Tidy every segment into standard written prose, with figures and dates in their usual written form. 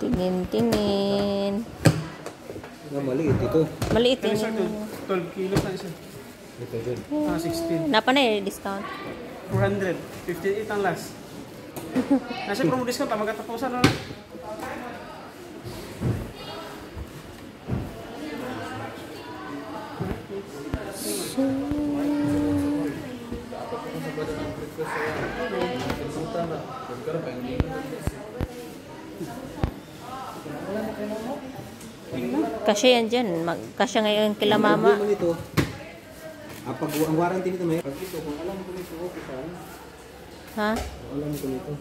Tingin-tingin. Maliit ito. Maliit Ito yun. isa, 12 kilos na isa. Ito din. 16. Napa na eh, discount. 400. 58 ang last. Nasa promo discount, magkatapusan na. Kasya yan dyan. Kasya ngayon kila mama. Ito. Pag ang warranty nito may pag ito, kung alam ko nito, okay saan? Ha? Alam ko nito.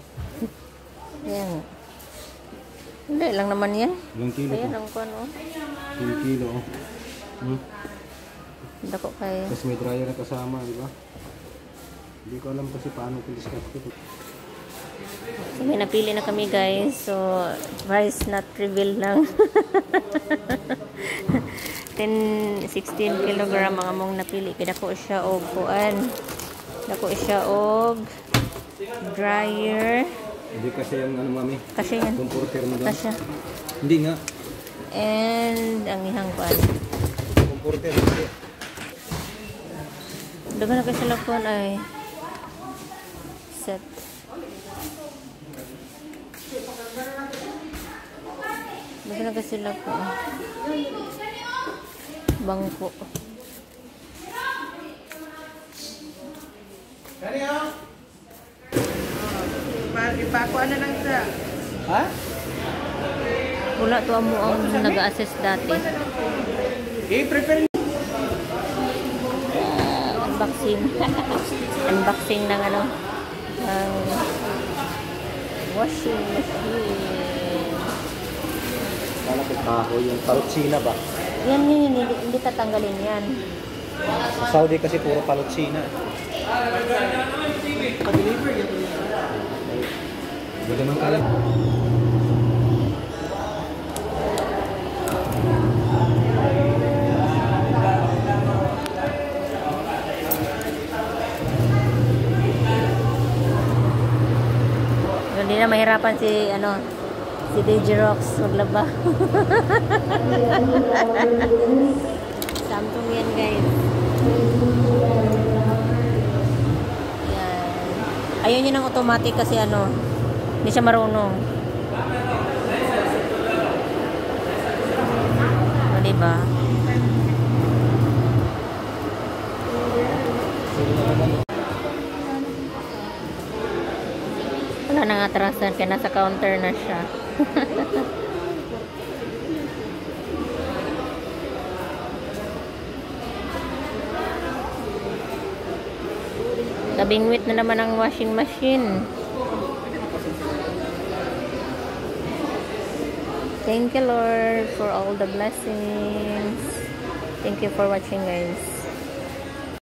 Ayan. Hindi lang naman yan. Ilang kilo Ayan to? ang kuwan oh. 10 kilo. Dako kayo. Tapos may dryer na kasama, di ba? Hindi ko alam kasi paano ko discuss ito. So, may napili na kami guys. So, price not reveal lang. 16 kilogram ang among napili. Kaya dako siya og kuan. Dako siya og dryer. Hindi kasi yung ano mami. Kasi yan. Comforter mo doon. Kasya. Hindi nga. And ang ihang kuan. Comforter. Hindi. Dagan na kayo sa lakon ay set. Dagan na kayo sa lakon. Bangko. Ipakuan na lang siya. Ha? Wala to amo ang nag-assist dati. I-prepare. Unboxing. Unboxing ng ano, ng washing machine. Kala ko kahoy yung palutsina ba? Yan yun, hindi tatanggalin yan. Sa Saudi kasi puro palutsina. Pa-deliver yan. Hindi naman kala. Hindi na mahirapan si ano, si DJ Rox maglaba. Samsung yan guys. Yan. Ayaw niya ng automatic kasi ano, hindi siya marunong. O, diba? Wala nang atrasan kaya nasa counter na siya. Kabingwit na naman ang washing machine. Thank you Lord for all the blessings. Thank you for watching guys.